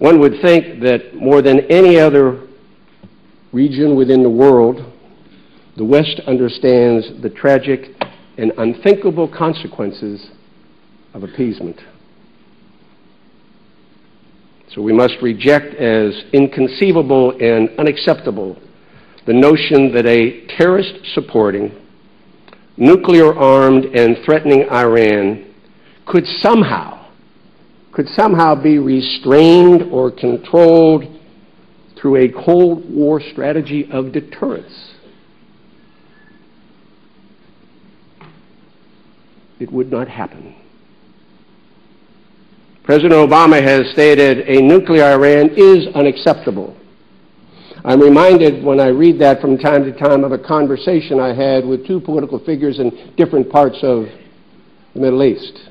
One would think that more than any other region within the world, the West understands the tragic and unthinkable consequences of appeasement. So we must reject as inconceivable and unacceptable the notion that a terrorist-supporting, nuclear-armed and threatening Iran could somehow be restrained or controlled through a Cold War strategy of deterrence. It would not happen. President Obama has stated a nuclear Iran is unacceptable. I'm reminded when I read that from time to time of a conversation I had with two political figures in different parts of the Middle East.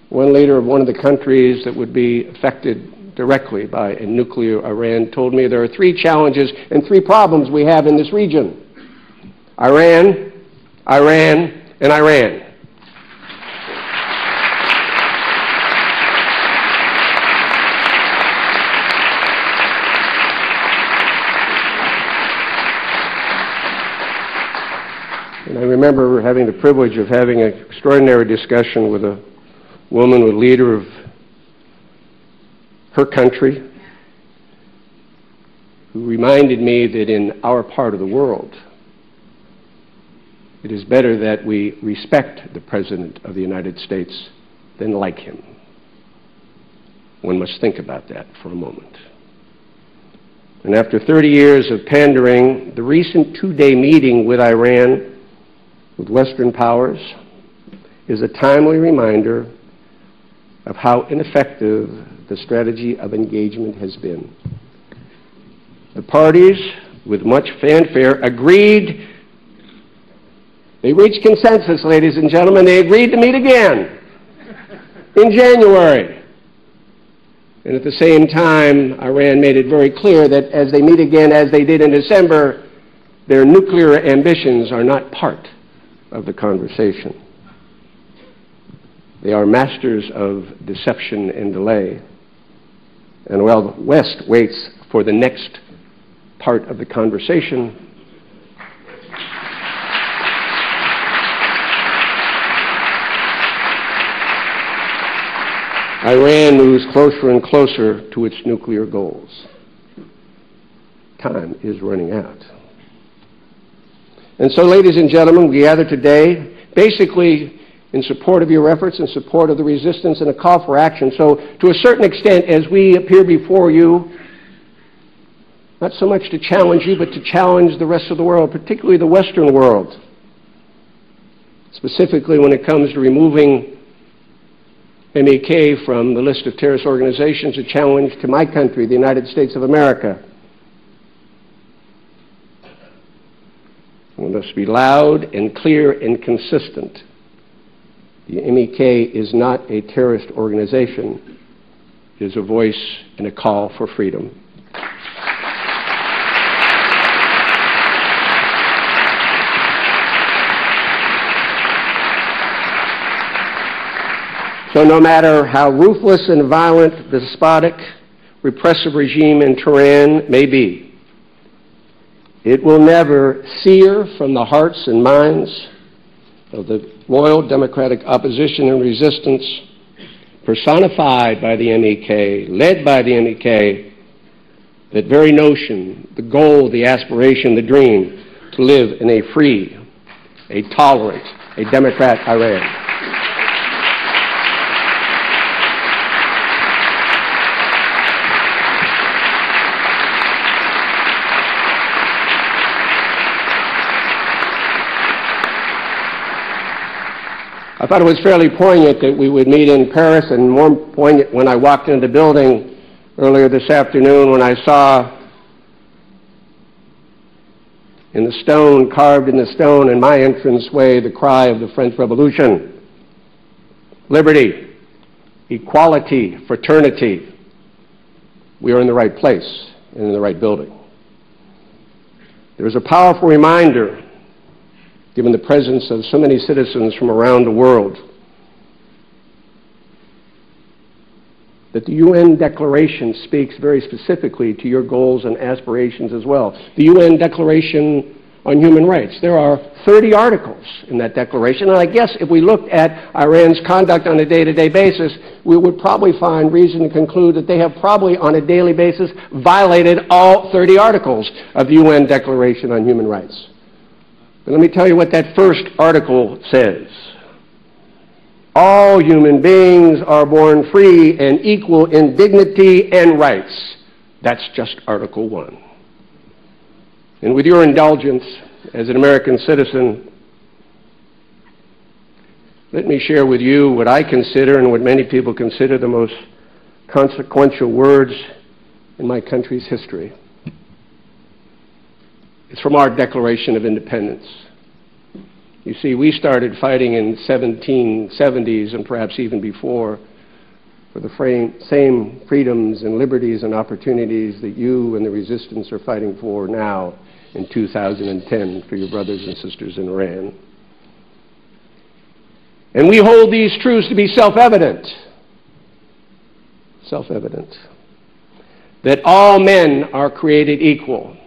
One leader of one of the countries that would be affected directly by a nuclear Iran told me there are three challenges and three problems we have in this region: Iran, Iran, and Iran. And I remember having the privilege of having an extraordinary discussion with a woman, a leader of her country, who reminded me that in our part of the world, it is better that we respect the President of the United States than like him. One must think about that for a moment. And after 30 years of pandering, the recent two-day meeting with Iran, with Western powers, is a timely reminder of how ineffective the strategy of engagement has been. The parties, with much fanfare, agreed. They reached consensus, ladies and gentlemen. They agreed to meet again in January. And at the same time, Iran made it very clear that as they meet again, as they did in December, their nuclear ambitions are not part of the conversation. They are masters of deception and delay. And while the West waits for the next part of the conversation, Iran moves closer and closer to its nuclear goals. Time is running out. And so, ladies and gentlemen, we gather today basically in support of your efforts, in support of the resistance, and a call for action. So, to a certain extent, as we appear before you, not so much to challenge you, but to challenge the rest of the world, particularly the Western world, specifically when it comes to removing MEK from the list of terrorist organizations, a challenge to my country, the United States of America. We must be loud and clear and consistent. The MEK is not a terrorist organization. It is a voice and a call for freedom. So no matter how ruthless and violent the despotic, repressive regime in Tehran may be, it will never sear from the hearts and minds of the loyal democratic opposition and resistance personified by the MEK, led by the MEK, that very notion, the goal, the aspiration, the dream to live in a free, a tolerant, a democratic Iran. I thought it was fairly poignant that we would meet in Paris, and more poignant when I walked into the building earlier this afternoon when I saw in the stone, carved in the stone in my entranceway, the cry of the French Revolution: liberty, equality, fraternity. We are in the right place and in the right building. There is a powerful reminder, given the presence of so many citizens from around the world, that the UN Declaration speaks very specifically to your goals and aspirations as well. The UN Declaration on Human Rights. There are 30 articles in that declaration, and I guess if we looked at Iran's conduct on a day-to-day basis, we would probably find reason to conclude that they have probably on a daily basis violated all 30 articles of the UN Declaration on Human Rights. But let me tell you what that first article says. All human beings are born free and equal in dignity and rights. That's just Article 1. And with your indulgence as an American citizen, let me share with you what I consider and what many people consider the most consequential words in my country's history. It's from our Declaration of Independence. You see, we started fighting in the 1770s and perhaps even before for the same freedoms and liberties and opportunities that you and the resistance are fighting for now in 2010 for your brothers and sisters in Iran. And we hold these truths to be self-evident. Self-evident. That all men are created equal.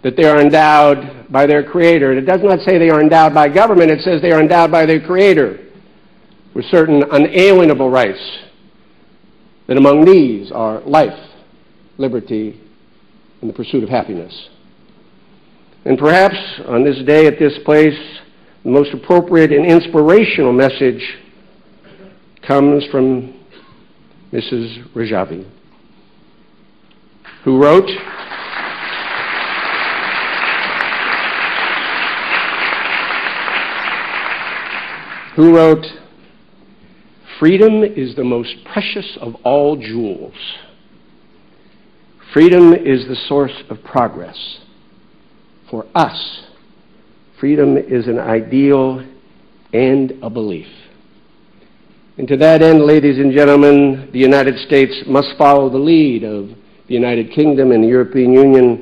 That they are endowed by their Creator. It does not say they are endowed by government, it says they are endowed by their Creator with certain unalienable rights. That among these are life, liberty, and the pursuit of happiness. And perhaps on this day at this place, the most appropriate and inspirational message comes from Mrs. Rajavi, who wrote, "Freedom is the most precious of all jewels. Freedom is the source of progress. For us, freedom is an ideal and a belief." And to that end, ladies and gentlemen, the United States must follow the lead of the United Kingdom and the European Union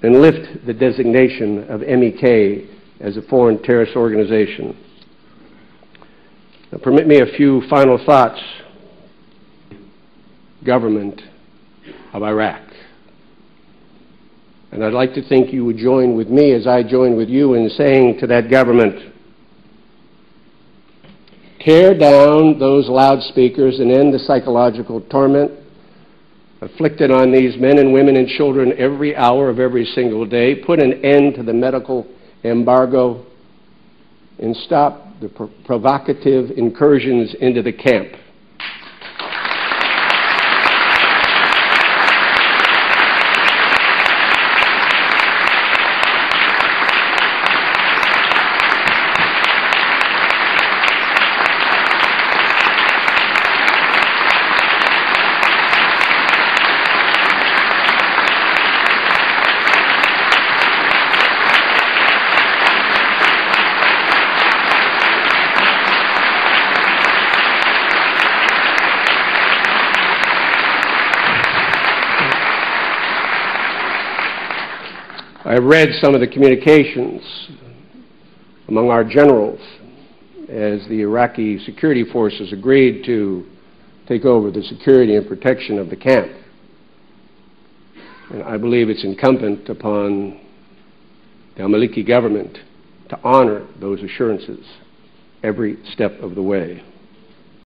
and lift the designation of MEK as a foreign terrorist organization. Now, permit me a few final thoughts. Government of Iraq. And I'd like to think you would join with me as I join with you in saying to that government, tear down those loudspeakers and end the psychological torment afflicted on these men and women and children every hour of every single day. Put an end to the medical embargo and stop the provocative incursions into the camp. I've read some of the communications among our generals as the Iraqi security forces agreed to take over the security and protection of the camp. And I believe it's incumbent upon the al-Maliki government to honor those assurances every step of the way.